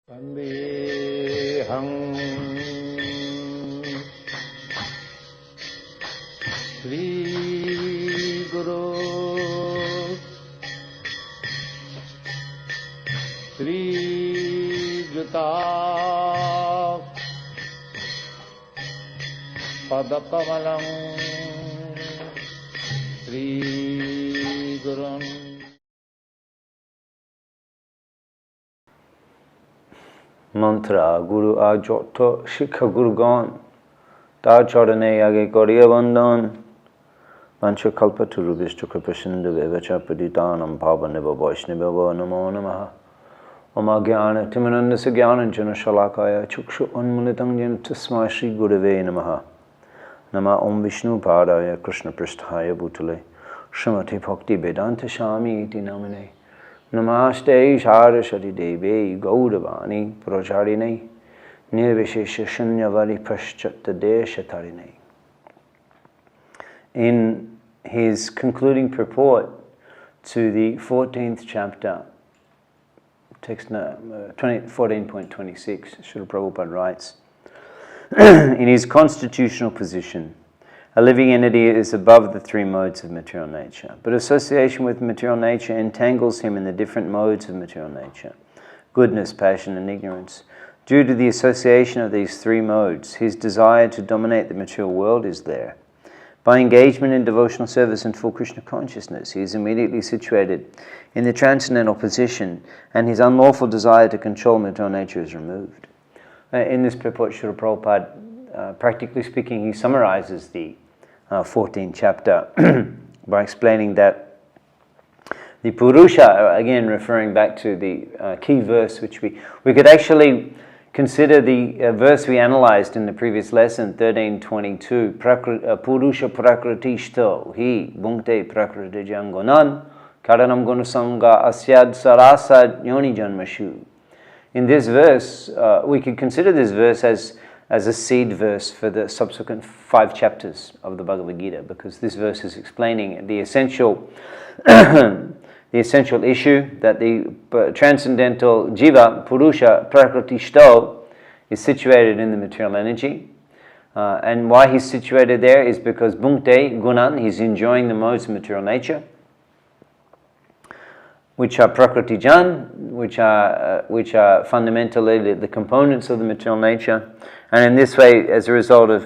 Vandeham Sri Guru Sri Juta Padakamalam Sri Gurun. Mantra Guru Ajoto Shikha Gurgan Ta Chorane Age Koriya Bandhan Vancha Kalpa Turubhishtu Kripasindu Vevacha Paditanam Pavaneva Vaishnava Namo Namaha Om Agyana Timanandasa Gyananjana Shalakaya Chukshu Unmulitang Jen Tasmai Shri Gurave Namaha Nama Om Vishnu Padaya Krishna Pristhaya Bhutale Srimati Bhakti Vedanta Shami Iti Namane Namaste Saraswati Devi Gauravani Pracharine Nirvishesha Shunyavadi Prashchatta Deshatarine. In his concluding purport to the 14th chapter, text 14.26, Srila Prabhupada writes, in his constitutional position, a living entity is above the three modes of material nature, but association with material nature entangles him in the different modes of material nature, goodness, passion, and ignorance. Due to the association of these three modes, his desire to dominate the material world is there. By engagement in devotional service and full Krishna consciousness, he is immediately situated in the transcendental position, and his unlawful desire to control material nature is removed. In this purport, Srila Prabhupada, practically speaking, he summarizes the 14th chapter by explaining that the Purusha, again referring back to the key verse, which we could actually consider the verse we analyzed in the previous lesson, 13:22, Purusha Prakritishto Hi Bhunkte Prakriti Jangonan Karanam Gunasanga Asyad Sarasad Yoni Janmashu. In this verse, we could consider this verse as a seed verse for the subsequent 5 chapters of the Bhagavad Gita, because this verse is explaining the essential the essential issue that the transcendental jiva, Purusha, Prakritishto, is situated in the material energy. And why he's situated there is because Bhunkte, Gunan, he's enjoying the modes of material nature, which are Prakritijan, which are fundamentally the components of the material nature. And in this way, as a result of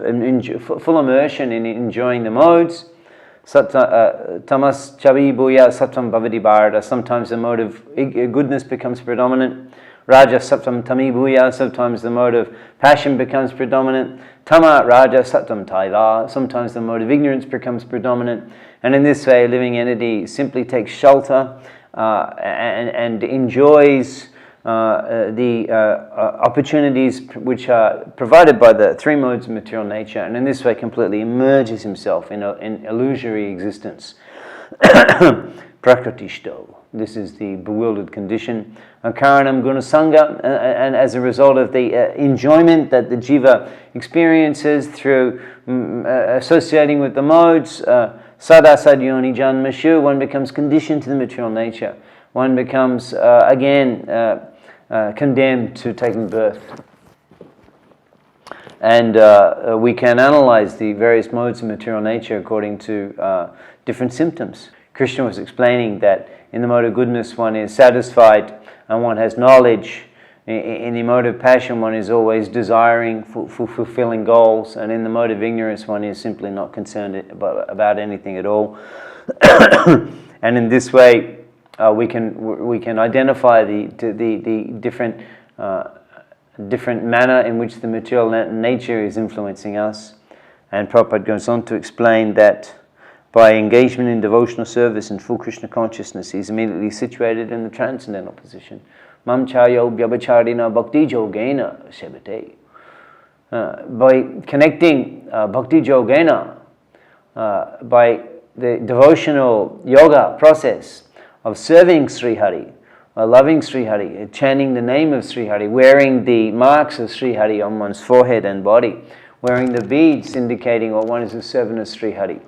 full immersion in enjoying the modes, tamas chavi bhuya sattam bhavati bharata, sometimes the mode of goodness becomes predominant. Raja sattam tami bhuya, sometimes the mode of passion becomes predominant. Tama raja sattam taiva, sometimes the mode of ignorance becomes predominant. And in this way, a living entity simply takes shelter and enjoys the opportunities which are provided by the three modes of material nature, and in this way completely immerses himself in illusory existence. Prakritishto. This is the bewildered condition. Karanam Gunasanga, and as a result of the enjoyment that the jiva experiences through associating with the modes, Sadasad Yoni Janmashu, one becomes conditioned to the material nature. One becomes, condemned to taking birth. And we can analyze the various modes of material nature according to different symptoms. Krishna was explaining that in the mode of goodness one is satisfied and one has knowledge. In the mode of passion one is always desiring, fulfilling goals. And in the mode of ignorance one is simply not concerned about anything at all. And in this way we can identify the different manner in which the material nature is influencing us. And Prabhupada goes on to explain that by engagement in devotional service and full Krishna consciousness, he is immediately situated in the transcendental position. Mam chayo vyabhacharina bhakti yogena sevate. By connecting bhakti yogena, by the devotional yoga process of serving Sri Hari, loving Sri Hari, chanting the name of Sri Hari, wearing the marks of Sri Hari on one's forehead and body, wearing the beads indicating what one is a servant of Sri Hari,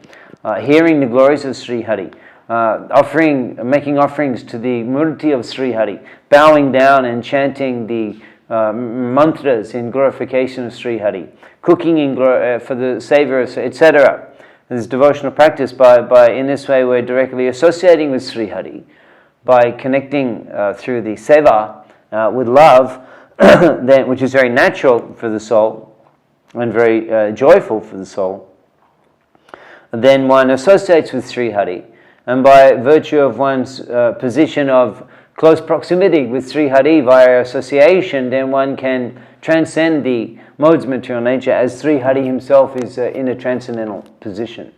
hearing the glories of Sri Hari, making offerings to the murti of Sri Hari, bowing down and chanting the mantras in glorification of Sri Hari, cooking for the saviour, etc. There's devotional practice by in this way we're directly associating with Sri Hari, by connecting through the seva with love, then, which is very natural for the soul and very joyful for the soul. Then one associates with Sri Hari, and by virtue of one's position of close proximity with Sri Hari via association, then one can transcend the modes of material nature, as Sri Hari himself is in a transcendental position.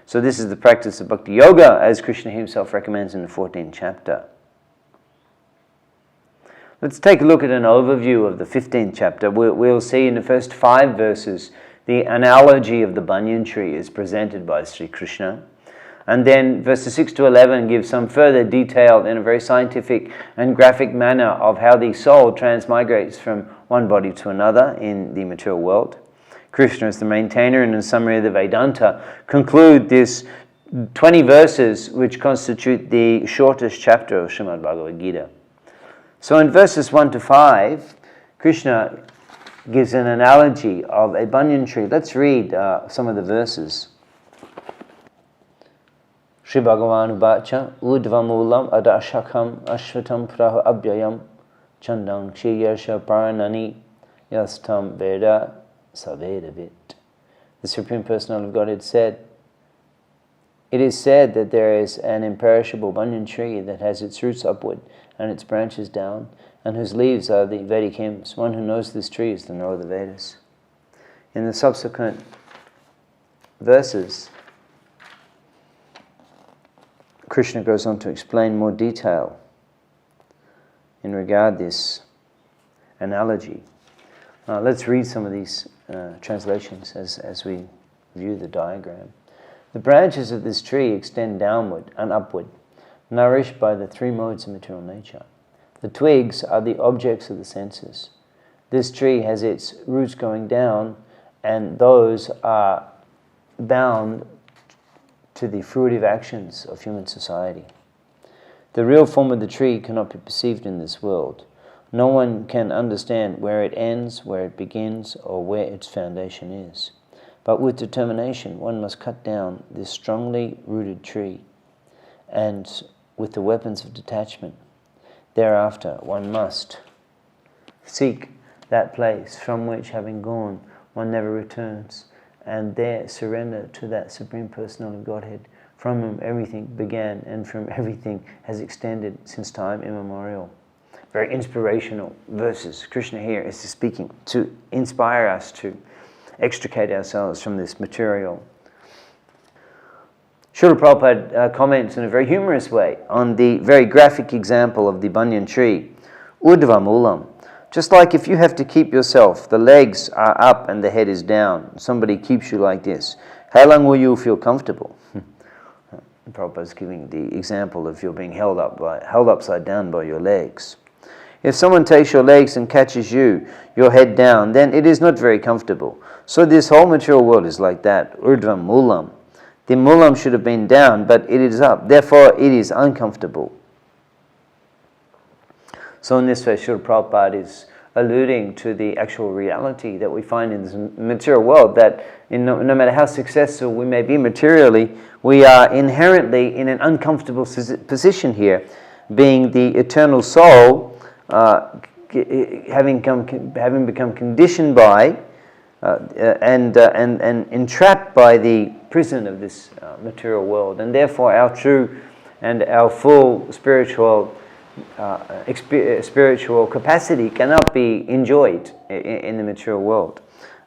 So this is the practice of Bhakti Yoga, as Krishna himself recommends in the 14th chapter. Let's take a look at an overview of the 15th chapter. We'll see in the first 5 verses the analogy of the banyan tree is presented by Sri Krishna. And then verses 6 to 11 give some further detail in a very scientific and graphic manner of how the soul transmigrates from one body to another in the material world. Krishna, as the maintainer and in summary of the Vedanta, conclude this 20 verses which constitute the shortest chapter of Srimad Bhagavad Gita. So in verses 1 to 5, Krishna gives an analogy of a banyan tree. Let's read some of the verses. Shri Bhagavan Uvacha Udvamulam Adashakam Ashvatam Praha Abhyayam Chandang Kshiyarsha Paranani Yastam Veda Savedavit. The Supreme Personality of Godhead said, it is said that there is an imperishable banyan tree that has its roots upward and its branches down, and whose leaves are the Vedic hymns. One who knows this tree is to know the Vedas. In the subsequent verses, Krishna goes on to explain more detail in regard to this analogy. Let's read some of these translations as we view the diagram. The branches of this tree extend downward and upward, nourished by the 3 modes of material nature. The twigs are the objects of the senses. This tree has its roots going down, and those are bound to the fruitive actions of human society. The real form of the tree cannot be perceived in this world. No one can understand where it ends, where it begins, or where its foundation is. But with determination, one must cut down this strongly rooted tree, and with the weapons of detachment. Thereafter, one must seek that place from which, having gone, one never returns, and there surrender to that Supreme Personality of Godhead, from whom everything began and from everything has extended since time immemorial. Very inspirational verses. Krishna here is speaking to inspire us to extricate ourselves from this material. Srila Prabhupada comments in a very humorous way on the very graphic example of the banyan tree. Urdhva Moolam. Just like if you have to keep yourself, the legs are up and the head is down. Somebody keeps you like this. How long will you feel comfortable? Prabhupada's giving the example of you're being held upside down by your legs. If someone takes your legs and catches you, your head down, then it is not very comfortable. So this whole material world is like that. Urdhva Moolam. The Moolam should have been down, but it is up. Therefore, it is uncomfortable. So in this way, Srila Prabhupada is alluding to the actual reality that we find in this material world, that no matter how successful we may be materially, we are inherently in an uncomfortable position here, being the eternal soul, having become conditioned by and entrapped by the prison of this material world, and therefore our true and our full spiritual capacity cannot be enjoyed in the material world.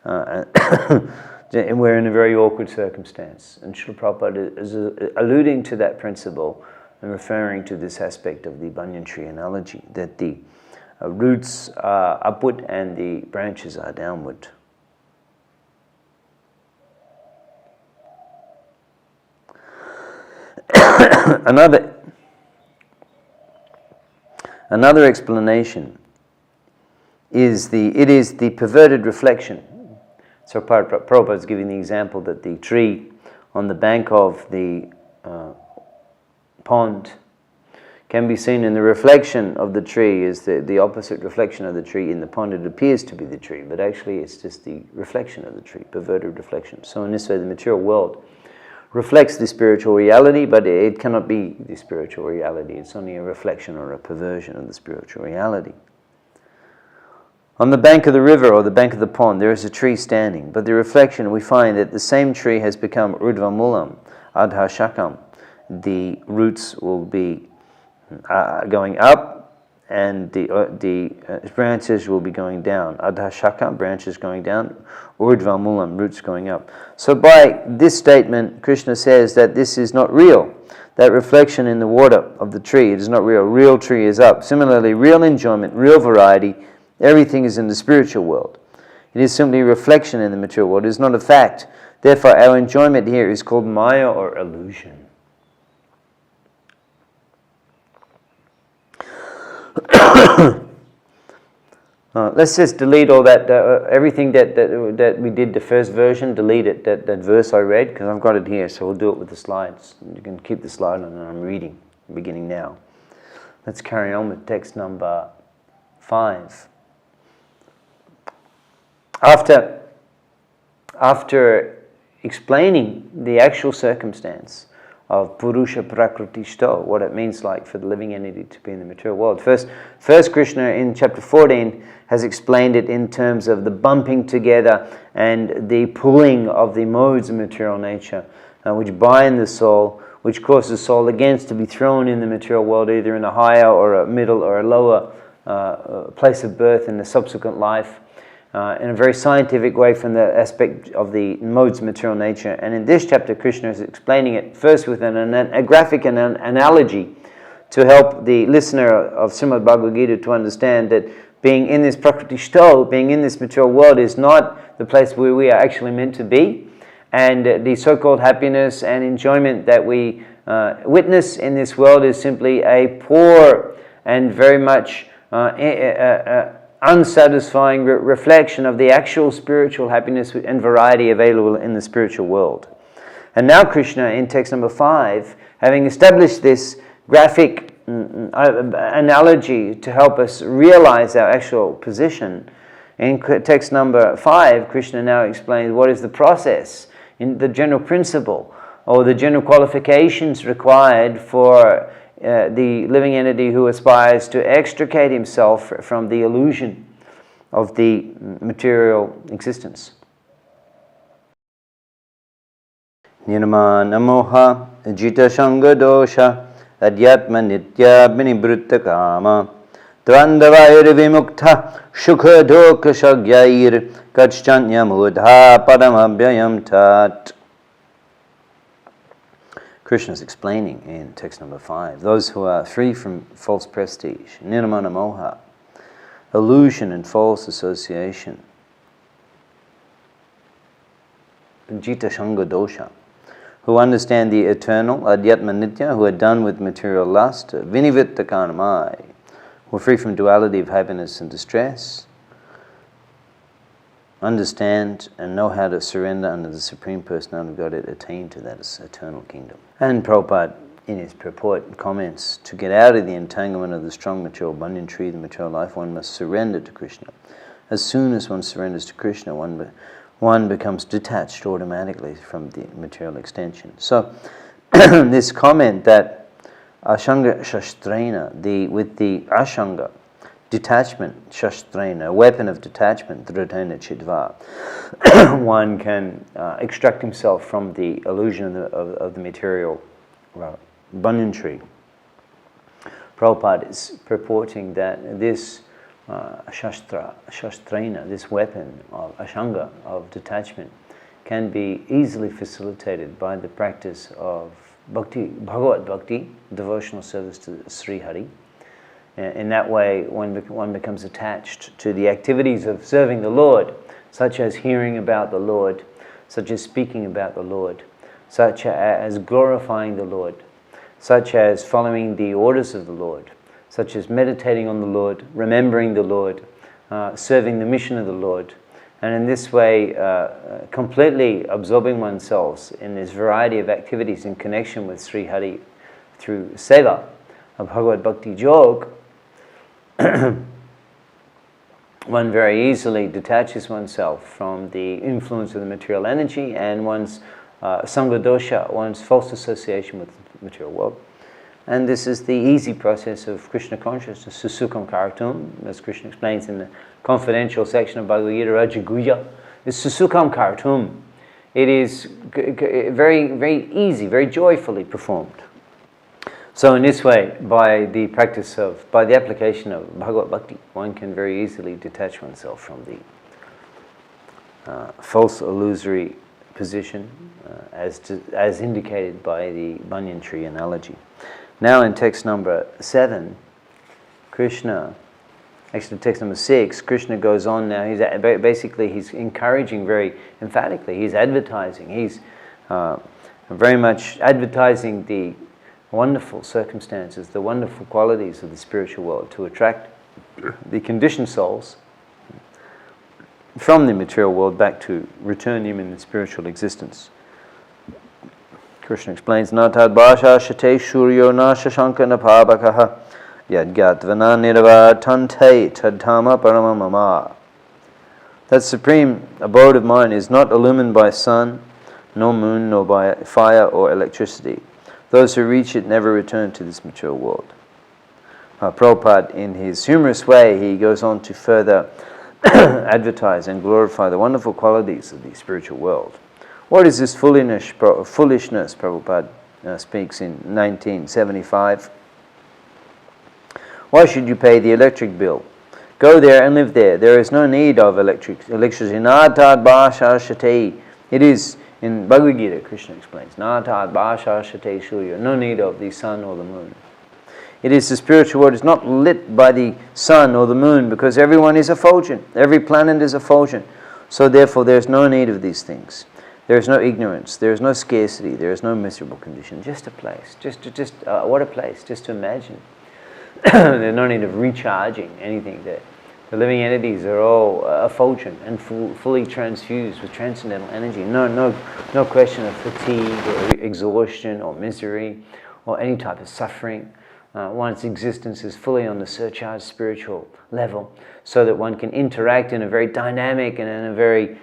And we're in a very awkward circumstance. And Srila Prabhupada is alluding to that principle and referring to this aspect of the banyan tree analogy, that the roots are upward and the branches are downward. Another explanation is the perverted reflection. So Prabhupada is giving the example that the tree on the bank of the pond can be seen in the reflection of the tree, is the opposite reflection of the tree in the pond. It appears to be the tree, but actually it's just the reflection of the tree, perverted reflection. So in this way, the material world reflects the spiritual reality, but it cannot be the spiritual reality. It's only a reflection or a perversion of the spiritual reality. On the bank of the river or the bank of the pond, there is a tree standing, but the reflection, we find that the same tree has become urdhva mulam, adha shakam. The roots will be going up, and the branches will be going down. Adha shaka, branches going down. Urdhva mulam, roots going up. So by this statement, Krishna says that this is not real. That reflection in the water of the tree, it is not real. Real tree is up. Similarly, real enjoyment, real variety, everything is in the spiritual world. It is simply reflection in the material world. It is not a fact. Therefore, our enjoyment here is called maya or illusion. Let's just delete all that, everything that we did the first version, delete it, that verse I read, because I've got it here, so we'll do it with the slides. You can keep the slide on, and I'm reading, beginning now. Let's carry on with text number 5. After explaining the actual circumstance of Purusha Prakriti Shto, what it means like for the living entity to be in the material world. First Krishna in chapter 14 has explained it in terms of the bumping together and the pulling of the modes of material nature, which bind the soul, which cause the soul again to be thrown in the material world, either in a higher or a middle or a lower place of birth in the subsequent life. In a very scientific way from the aspect of the modes of material nature. And in this chapter, Krishna is explaining it first with a graphic and an analogy to help the listener of Srimad Bhagavad Gita to understand that being in this Prakriti Shto, being in this material world, is not the place where we are actually meant to be. And the so-called happiness and enjoyment that we witness in this world is simply a poor and very much unsatisfying reflection of the actual spiritual happiness and variety available in the spiritual world. And now Krishna, in text number 5, having established this graphic analogy to help us realize our actual position, in text number 5, Krishna now explains what is the process, in the general principle, or the general qualifications required for the living entity who aspires to extricate himself from the illusion of the material existence. Nirmana moha jita shanga dosha adyatma nitya vinibhrutta kama Tvandavayur vimukta shukha dhoka shagyair kachchanya mudha paramabhyayam tat. Krishna is explaining in text number 5, those who are free from false prestige, nirmana moha, illusion and false association, jita shanga dosha, who understand the eternal, adhyatma nitya, who are done with material lust, vinivitta kanamai, who are free from duality of happiness and distress, understand and know how to surrender under the Supreme Personality of Godhead, attain to that eternal kingdom. And Prabhupada, in his purport, comments, to get out of the entanglement of the strong material banyan tree, the material life, one must surrender to Krishna. As soon as one surrenders to Krishna, one becomes detached automatically from the material extension. So, this comment that Ashanga Shastrena, with the Ashanga, detachment, shastrena, a weapon of detachment, dhrutena chidva. One can extract himself from the illusion of the material banyan tree. Prabhupada is purporting that this shastrena, this weapon of ashanga, of detachment, can be easily facilitated by the practice of bhakti, bhagavad bhakti, devotional service to Sri Hari. In that way, one becomes attached to the activities of serving the Lord, such as hearing about the Lord, such as speaking about the Lord, such as glorifying the Lord, such as following the orders of the Lord, such as meditating on the Lord, remembering the Lord, serving the mission of the Lord, and in this way completely absorbing oneself in this variety of activities in connection with Sri Hari through seva. Bhagavad Bhakti Jog, one very easily detaches oneself from the influence of the material energy and one's sangha dosha, one's false association with the material world. And this is the easy process of Krishna consciousness, Susukam Kartum, as Krishna explains in the confidential section of Bhagavad Gita, Rajaguya, is Susukam Kartum. It is very, very easy, very joyfully performed. So in this way, by the application of Bhagavad Bhakti, one can very easily detach oneself from the false illusory position as indicated by the banyan tree analogy. Now in text number 7, text number 6, Krishna goes on now. He's encouraging very emphatically. He's advertising. He's very much advertising the wonderful circumstances, the wonderful qualities of the spiritual world to attract the conditioned souls from the material world back to return them in the spiritual existence. Krishna explains, Natad Bhasha Shate Shuryo Na Shashanka Napabakaha Yadgatvana Nirvatante Tadhama Paramamama. That supreme abode of mine is not illumined by sun, nor moon, nor by fire or electricity. Those who reach it never return to this material world. Prabhupada, in his humorous way, he goes on to further advertise and glorify the wonderful qualities of the spiritual world. What is this foolishness, Prabhupada speaks in 1975. Why should you pay the electric bill? Go there and live there. There is no need of electricity. Natad Bhasha Shate. It is, in Bhagavad Gita, Krishna explains, Natad Bhasha Shate Surya. No need of the sun or the moon. It is the spiritual world is not lit by the sun or the moon because everyone is effulgent. Every planet is effulgent. So therefore there is no need of these things. There is no ignorance. There is no scarcity. There is no miserable condition. Just a place. What a place. Just to imagine. There's no need of recharging anything there. The living entities are all effulgent and fully transfused with transcendental energy. No question of fatigue or exhaustion or misery or any type of suffering. One's existence is fully on the surcharged spiritual level so that one can interact in a very dynamic and in a very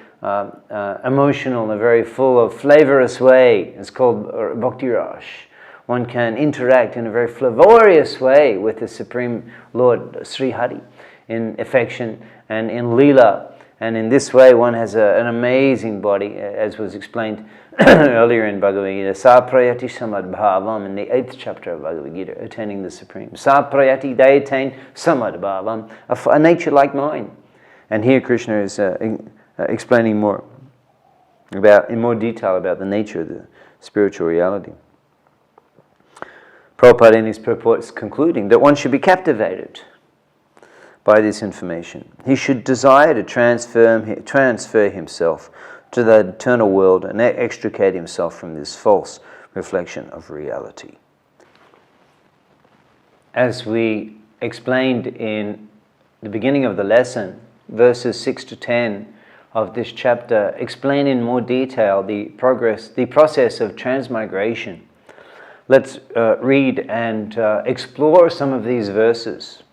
emotional, a very full of flavorous way. It's called Bhakti Rash. One can interact in a very flavorious way with the Supreme Lord Sri Hari in affection and in Leela. And in this way one has an amazing body, as was explained earlier in Bhagavad Gita. Sa prayati samadbhavam, in the 8th chapter of Bhagavad Gita, attaining the Supreme. Sa prayati, they attain samadbhavam, a nature like mine. And here Krishna is explaining more in more detail about the nature of the spiritual reality. Prabhupada in his purport is concluding that one should be captivated by this information. He should desire to transfer himself to the eternal world and extricate himself from this false reflection of reality. As we explained in the beginning of the lesson, verses 6 to 10 of this chapter explain in more detail the process of transmigration. Let's read and explore some of these verses.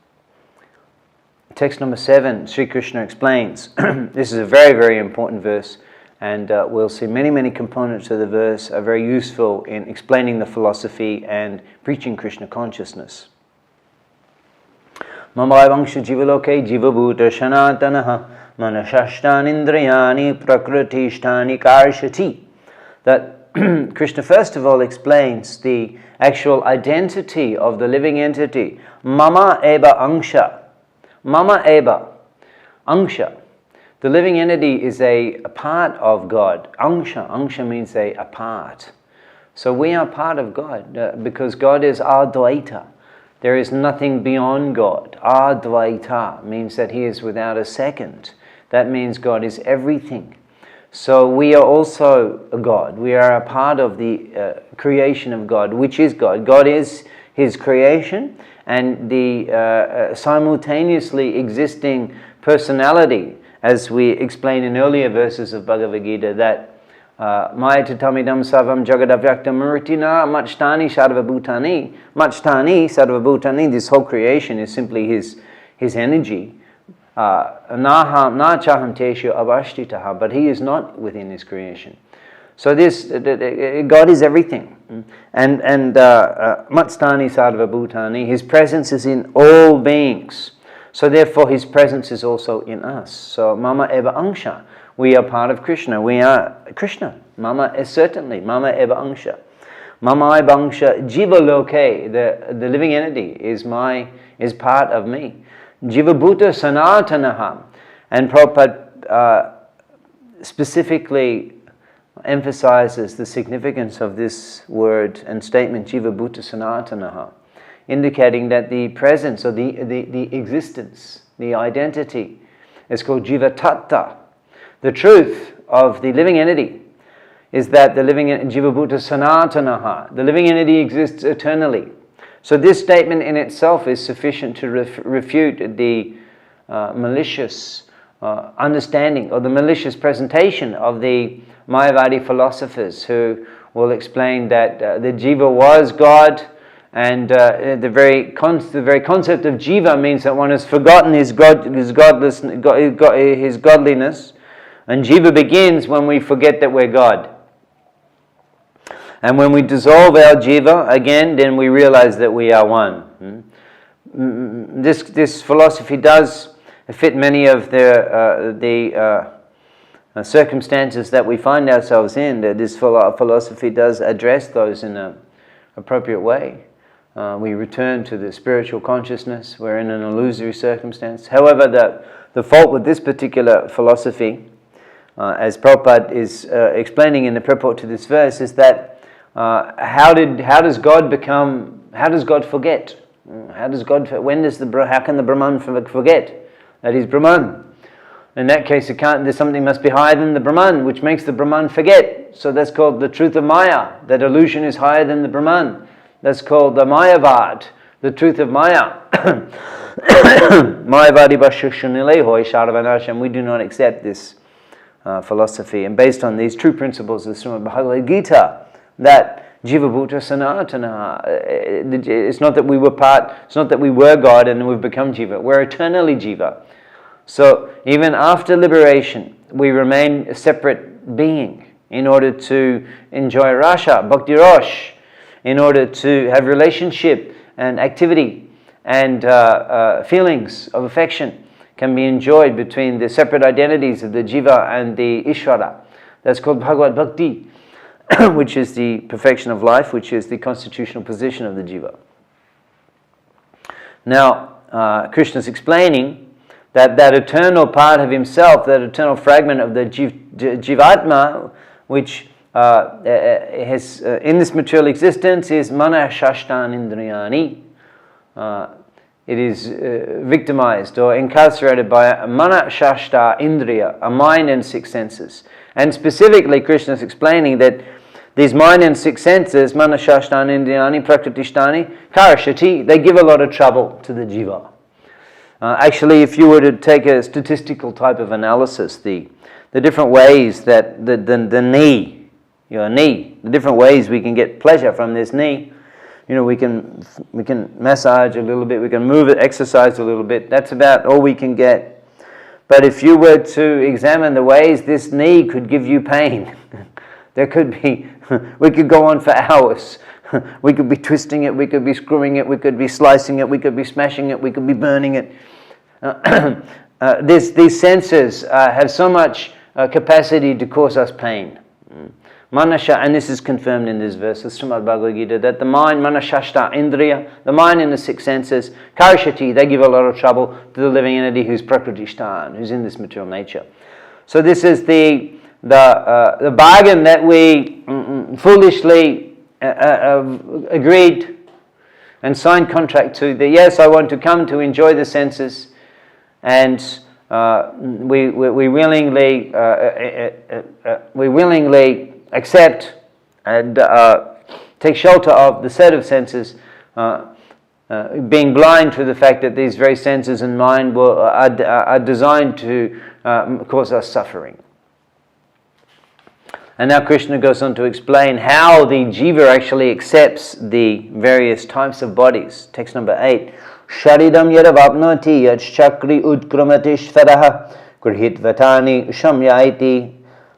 Text number 7, Sri Krishna explains. This is a very, very important verse, and we'll see many components of the verse are very useful in explaining the philosophy and preaching Krishna consciousness. Mamavangsha jivaloke jivabhuta shanatanaha manashashtanindriyani prakritishtani karshati. That Krishna first of all explains the actual identity of the living entity. Mama eva angsha. Mama eva angsha. The living entity is a part of God. Angsha means a part. So we are part of God because God is Advaita. There is nothing beyond God. Advaita means that He is without a second. That means God is everything. So we are also a God. We are a part of the creation of God, which is God. God is His creation and the simultaneously existing personality, as we explained in earlier verses of Bhagavad Gita, that Maya tatamidam savam jagadavyaktam muritina machstani sarvabhutani. Machstani sarvabhutani, this whole creation is simply his energy. Naham na chaham teshu avashtitaha, but he is not within his creation. So this God is everything, and matstani sarvabhutani, his presence is in all beings. So therefore his presence is also in us. So mama eva angsha, we are part of Krishna. We are Krishna. Mama is certainly mama eva angsha. Mama eva angsha jiva loke, the living entity is part of me. Jiva bhuta sanatanaha, and Prabhupada specifically emphasizes the significance of this word and statement, Jiva Bhuta Sanatanaha, indicating that the presence or the existence, the identity, is called Jiva Tatta. The truth of the living entity is that the living Jiva Bhuta Sanatanaha, the living entity exists eternally. So this statement in itself is sufficient to refute the malicious understanding or the malicious presentation of the Mayavadi philosophers, who will explain that the jiva was God, and the very concept of jiva means that one has forgotten his godliness, and jiva begins when we forget that we're God. And when we dissolve our jiva again, then we realize that we are one. This philosophy does fit many of the circumstances that we find ourselves in. This philosophy does address those in an appropriate way. We return to the spiritual consciousness. We're in an illusory circumstance. However, the fault with this particular philosophy, as Prabhupada is explaining in the purport to this verse, is that how does God forget? How can the Brahman forget that he's Brahman? In that case, there's something must be higher than the Brahman, which makes the Brahman forget. So that's called the truth of Maya. That illusion is higher than the Brahman. That's called the Mayavad, the truth of Maya. Mayavadi Bashushanile Hoy Sharavanasham. We do not accept this philosophy. And based on these true principles of the Srimad Bhagavad Gita, that Jiva Bhuta Sanatana, it's not that we were God and we've become Jiva. We're eternally Jiva. So even after liberation, we remain a separate being in order to enjoy Rasha, Bhakti Rosh, in order to have relationship and activity and feelings of affection can be enjoyed between the separate identities of the Jiva and the Ishvara. That's called Bhagavad Bhakti, which is the perfection of life, which is the constitutional position of the Jiva. Now, Krishna's explaining that eternal part of himself, that eternal fragment of the Jivatma, which has in this material existence, is mana shashtan indriyani. It is victimized or incarcerated by mana shashta indriya, a mind and six senses. And specifically, Krishna is explaining that these mind and six senses, mana shashtan indriyani prakritishtani karashati, they give a lot of trouble to the jiva. Actually, if you were to take a statistical type of analysis, the different ways that the knee, your knee, the different ways we can get pleasure from this knee, we can massage a little bit, we can move it, exercise a little bit. That's about all we can get. But if you were to examine the ways this knee could give you pain, we could go on for hours. We could be twisting it, we could be screwing it, we could be slicing it, we could be smashing it, we could be burning it. These senses have so much capacity to cause us pain. Manasha, and this is confirmed in this verse of Srimad Bhagavad Gita, that the mind, manashashta indriya, the mind and the six senses, karishati, they give a lot of trouble to the living entity who's prakritishtan, who's in this material nature. So this is the bargain that we foolishly agreed and signed contract to. That yes, I want to come to enjoy the senses, and we willingly accept and take shelter of the set of senses, being blind to the fact that these very senses and mind are designed to cause us suffering. And now Krishna goes on to explain how the jiva actually accepts the various types of bodies. Text number 8. Sharidam yadavapnoti yat chakri utkramatishvaraha grihitvatani shamyaiti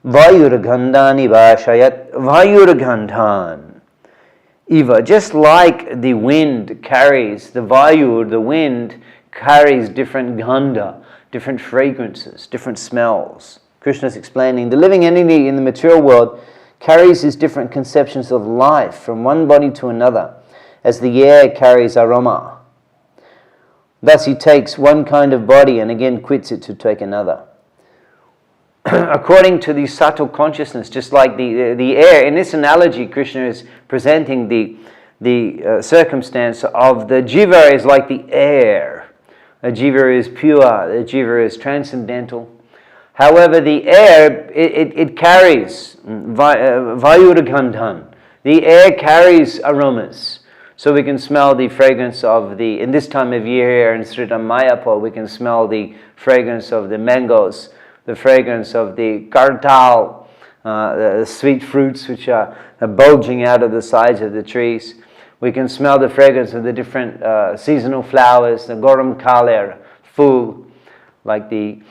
vayurgandhani vashayat vayurgandhan. Eva, just like the wind carries, the vayur, the wind carries different gandha, different fragrances, different smells. Krishna is explaining the living entity in the material world carries his different conceptions of life from one body to another, as the air carries aroma. Thus he takes one kind of body and again quits it to take another. According to the subtle consciousness, just like the air, in this analogy Krishna is presenting the circumstance of the jiva is like the air. The jiva is pure, the jiva is transcendental. However, the air, it carries vayurgandhan. The air carries aromas. So we can smell the fragrance of in this time of year here in Sri Mayapur, we can smell the fragrance of the mangoes, the fragrance of the kartal, the sweet fruits which are bulging out of the sides of the trees. We can smell the fragrance of the different seasonal flowers, the goram kaler, full, like the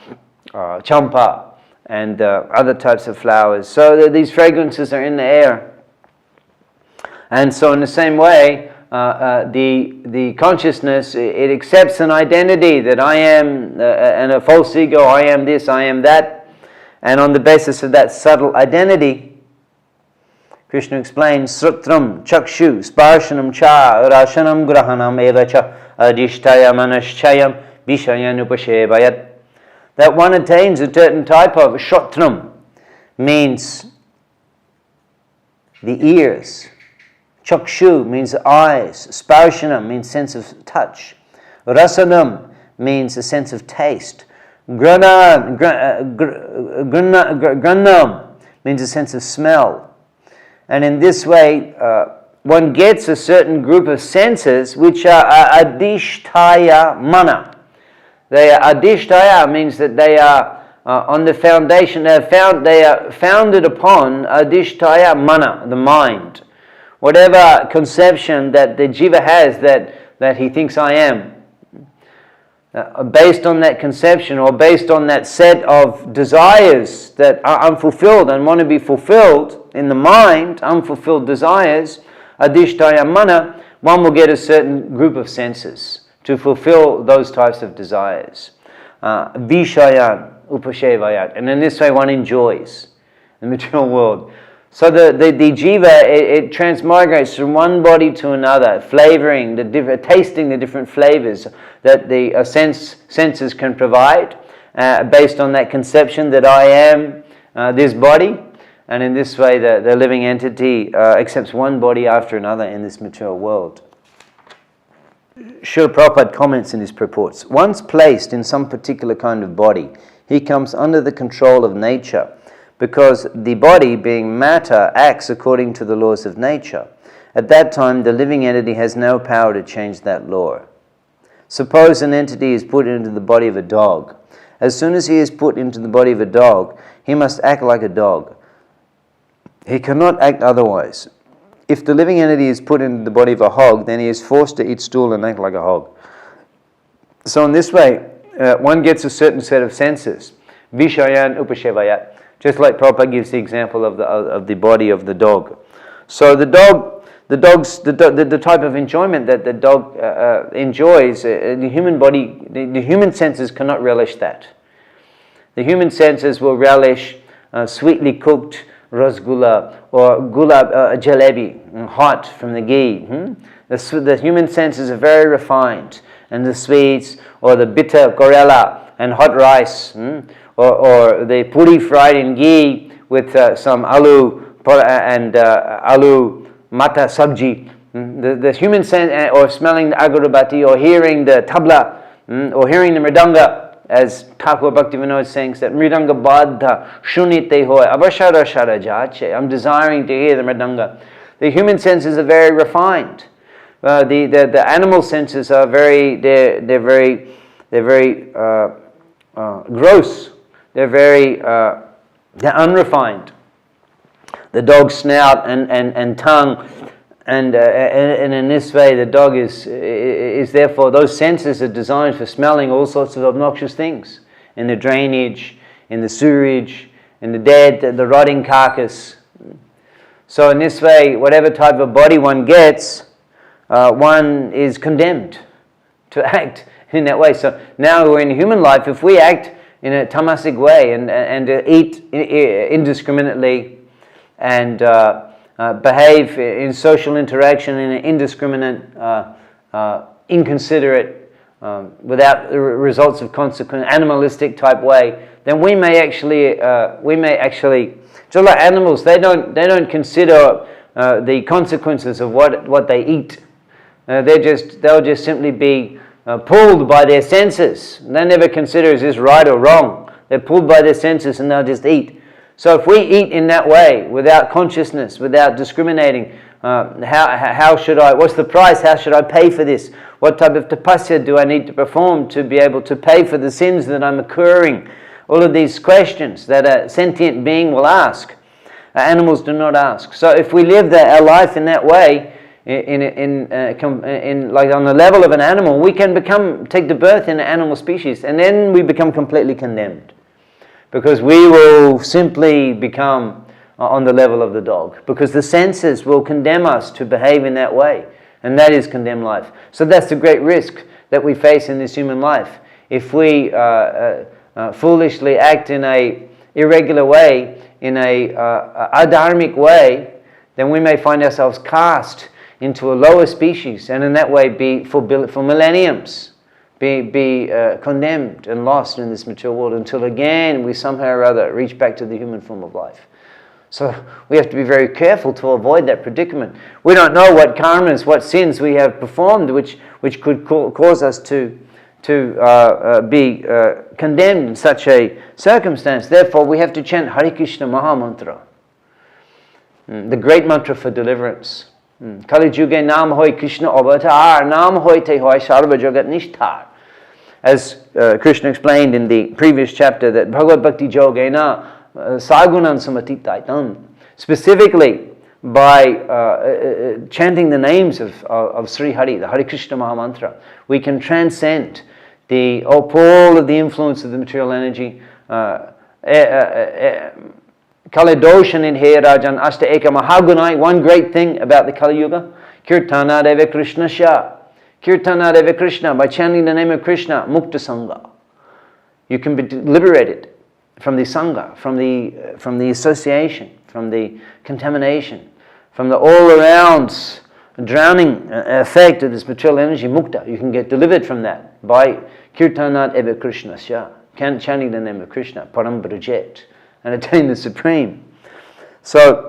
champa and other types of flowers. So these fragrances are in the air. And so in the same way, the consciousness, it accepts an identity that I am, and a false ego, I am this, I am that. And on the basis of that subtle identity, Krishna explains, Srutram, Chakshu, Sparshanam Cha, Rashanam Grahanam Evacha, Adishtaya Manaschayam, Vishayan Upashevayat. That one attains a certain type of Shrotram, means the ears. Chakshu means eyes. Sparshanam means sense of touch. Rasanam means a sense of taste. Granam means a sense of smell. And in this way, one gets a certain group of senses which are adishtaya mana. They are adishtaya, means that they are on the foundation, they are founded upon adishtaya mana, the mind. Whatever conception that the jiva has that he thinks I am, based on that conception or based on that set of desires that are unfulfilled and want to be fulfilled in the mind, unfulfilled desires, adishtaya mana, one will get a certain group of senses to fulfill those types of desires. Vishayan upashevayat. And in this way one enjoys the material world. So the jiva, it transmigrates from one body to another, flavoring, tasting the different flavors that the senses can provide, based on that conception that I am this body. And in this way the living entity accepts one body after another in this material world. Srila Prabhupada comments in his purports, once placed in some particular kind of body, he comes under the control of nature, because the body, being matter, acts according to the laws of nature. At that time, the living entity has no power to change that law. Suppose an entity is put into the body of a dog. As soon as he is put into the body of a dog, he must act like a dog. He cannot act otherwise. If the living entity is put into the body of a hog, then he is forced to eat stool and act like a hog. So in this way, one gets a certain set of senses. Vishayan upashevayat. Just like Prabhupada gives the example of the body of the dog. So the type of enjoyment that the dog enjoys, the human body, the human senses cannot relish that. The human senses will relish sweetly cooked rasgulla or gulab jalebi, hot from the ghee. The human senses are very refined, and the sweets or the bitter gorella and hot rice, or the puri fried in ghee with some aloo and aloo mata sabji. The human sense, or smelling the agarbatti, or hearing the tabla, or hearing the mridanga, as Thakur Bhaktivinoda sings, that mridanga baddha shunite hoy abashara shara jache. I'm desiring to hear the mridanga. The human senses are very refined. The animal senses are very gross. They're unrefined. the dog's snout and tongue, and in this way the dog is therefore, those senses are designed for smelling all sorts of obnoxious things in the drainage, in the sewage, in the dead, the rotting carcass. So in this way, whatever type of body one gets, one is condemned to act in that way. So now we're in human life. If we act in a tamasic way and eat indiscriminately and behave in social interaction in an indiscriminate, inconsiderate, without the results of consequence, animalistic type way, then we may actually, just like animals, they don't consider the consequences of what they eat. They'll just simply be pulled by their senses. They never consider is this right or wrong. They're pulled by their senses and they'll just eat. So if we eat in that way, without consciousness, without discriminating, how should I, what's the price, how should I pay for this? What type of tapasya do I need to perform to be able to pay for the sins that I'm incurring? All of these questions that a sentient being will ask. Animals do not ask. So if we live our life in that way, in like on the level of an animal, we can take the birth in an animal species, and then we become completely condemned. Because we will simply become on the level of the dog. Because the senses will condemn us to behave in that way. And that is condemned life. So that's the great risk that we face in this human life. If we foolishly act in a irregular way, in a adharmic way, then we may find ourselves cast into a lower species, and in that way be for millenniums be condemned and lost in this material world until again we somehow or other reach back to the human form of life. So we have to be very careful to avoid that predicament. We don't know what karmas, what sins we have performed which could cause us to be condemned in such a circumstance. Therefore, we have to chant Hare Krishna Maha Mantra, the great mantra for deliverance. Kali Juge Nam Hoy Krishna Avatar, Nam Hoy Te Hoy Sarva Jagat Nishtar. As Krishna explained in the previous chapter, that Bhagavad Bhakti Jogena Sagunan Samatitaitam, specifically by chanting the names of Sri Hari, the Hare Krishna Maha Mantra, we can transcend all of the influence of the material energy. Kali Doshan in He Rajan Ashta Eka Mahagunai, one great thing about the Kali Yuga, Kirtana Deva Krishna Sha. Kirtana Deva Krishna, by chanting the name of Krishna, Mukta Sangha. You can be liberated from the Sangha, from the association, from the contamination, from the all-around drowning effect of this material energy, Mukta. You can get delivered from that by Kirtanat Eva Krishna Sha, chanting the name of Krishna, Param Brajet, and attain the Supreme. So,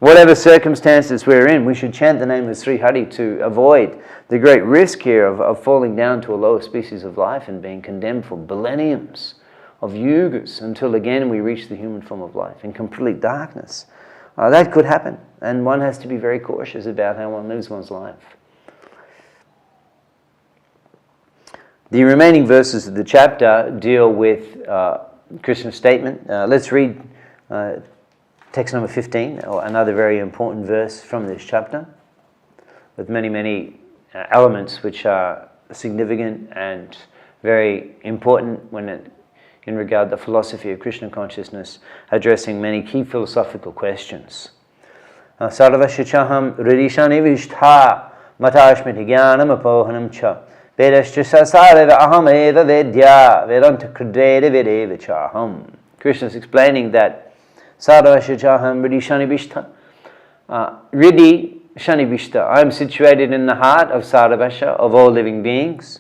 whatever circumstances we're in, we should chant the name of Sri Hari to avoid the great risk here of falling down to a lower species of life and being condemned for millenniums of yugas until again we reach the human form of life in complete darkness. That could happen, and one has to be very cautious about how one lives one's life. The remaining verses of the chapter deal with Krishna's statement. Let's read text number 15, or another very important verse from this chapter, with many elements which are significant and very important in regard to the philosophy of Krishna consciousness, addressing many key philosophical questions. Sarvasya chaham ririshani vishtha matashmiti jnanam apohanam cha vedascha sasareva aham eva vedya vedanta kridreda vedeva chaham. Krishna is explaining that Sarvasya chaham ririshani vishtha, Ridi Shani Vishta, I am situated in the heart of Sarvasya, of all living beings.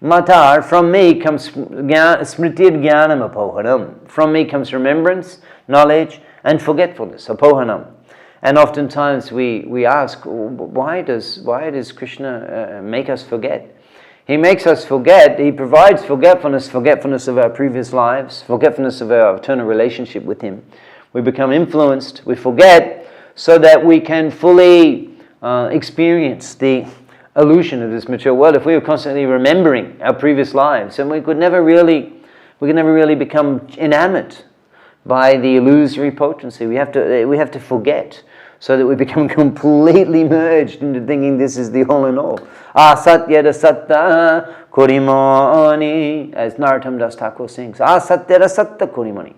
Matar, from me comes smritir jnanam apohanam. From me comes remembrance, knowledge, and forgetfulness, apohanam. And oftentimes we ask, why does Krishna make us forget? He makes us forget, he provides forgetfulness of our previous lives, forgetfulness of our eternal relationship with him. We become influenced, we forget, so that we can fully experience the illusion of this material world. If we were constantly remembering our previous lives, then we could never really become enamored by the illusory potency. We have to forget, so that we become completely merged into thinking this is the all in all. Asatyada satta kurimani, as Narottam Das Thakur sings. Asatyada satta kurimani.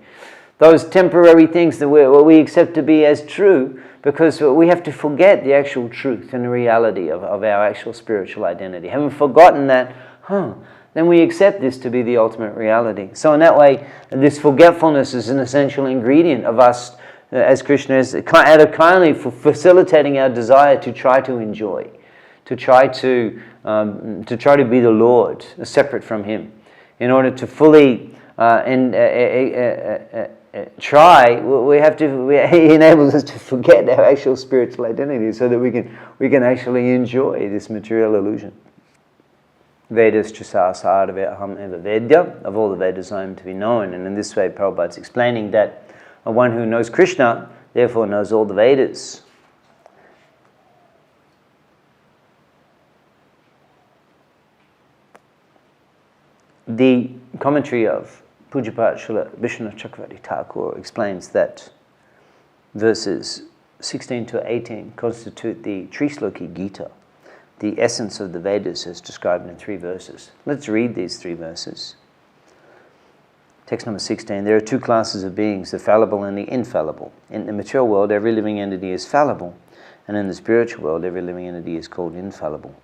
Those temporary things that we accept to be as true, because we have to forget the actual truth and the reality of our actual spiritual identity. Having forgotten that, then we accept this to be the ultimate reality. So in that way, this forgetfulness is an essential ingredient of us as Krishna, out of kindly for facilitating our desire to try to enjoy, to try to be the Lord, separate from Him, in order to fully try. He enables us to forget our actual spiritual identity, so that we can actually enjoy this material illusion. Vedas chasasara aham eva vedya, of all the Vedas I am to be known. And in this way, Prabhupada's explaining that one who knows Krishna, therefore knows all the Vedas. The commentary of Pujapad Srila Vishwanath Chakravarti Thakur explains that verses 16 to 18 constitute the Trisloki Gita, the essence of the Vedas as described in 3 verses. Let's read these 3 verses. Text number 16. There are 2 classes of beings, the fallible and the infallible. In the material world, every living entity is fallible, and in the spiritual world, every living entity is called infallible.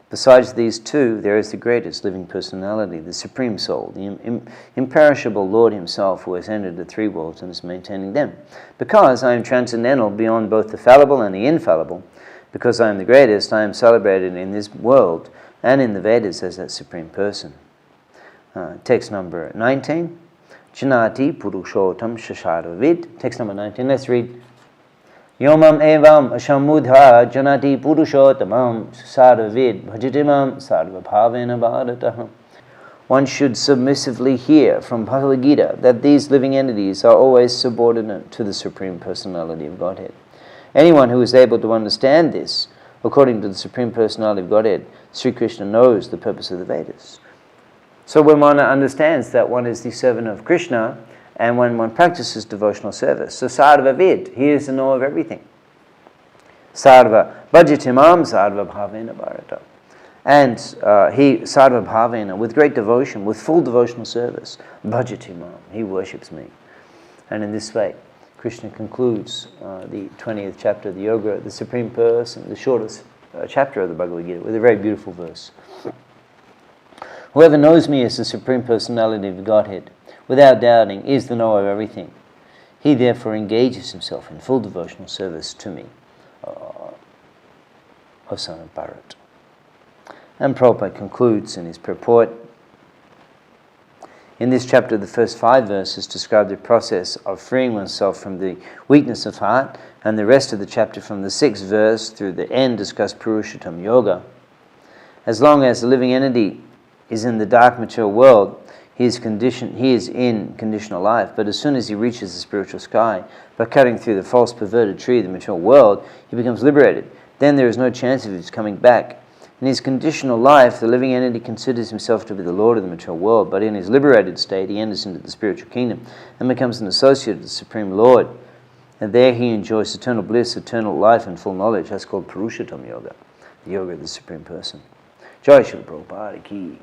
Besides these 2, there is the greatest living personality, the Supreme Soul, the imperishable Lord Himself, who has entered the 3 worlds and is maintaining them. Because I am transcendental beyond both the fallible and the infallible, because I am the greatest, I am celebrated in this world and in the Vedas as that Supreme Person. Text number 19. Janati Purushotam Shasharavid. Text number 19. Let's read. Yomam evam ashamudha janati purushotamam saravid bhajitimam sarvabhavena bharataham. One should submissively hear from Bhagavad Gita that these living entities are always subordinate to the Supreme Personality of Godhead. Anyone who is able to understand this, according to the Supreme Personality of Godhead, Sri Krishna knows the purpose of the Vedas. So when one understands that one is the servant of Krishna, and when one practices devotional service, so sarva vid, he is the knower of everything. Sarva bhajitimam sarva bhavena bharata. And he, sarva bhavena, with great devotion, with full devotional service, bhajitimam, he worships me. And in this way, Krishna concludes the 20th chapter of the Yoga, the Supreme Person, the shortest chapter of the Bhagavad Gita, with a very beautiful verse. Whoever knows me as the Supreme Personality of Godhead, without doubting, is the knower of everything. He therefore engages himself in full devotional service to me, O son of Bharat. And Prabhupada concludes in his purport. In this chapter, the first 5 verses describe the process of freeing oneself from the weakness of heart, and the rest of the chapter from the 6th verse through the end discuss Purushottam Yoga. As long as the living entity is in the dark material world, he is in conditional life, but as soon as he reaches the spiritual sky, by cutting through the false perverted tree of the material world, he becomes liberated. Then there is no chance of his coming back. In his conditional life, the living entity considers himself to be the Lord of the material world, but in his liberated state, he enters into the spiritual kingdom and becomes an associate of the Supreme Lord. And there he enjoys eternal bliss, eternal life, and full knowledge. That's called Purushottam Yoga, the Yoga of the Supreme Person. Jai Shri Prabhupada Ki.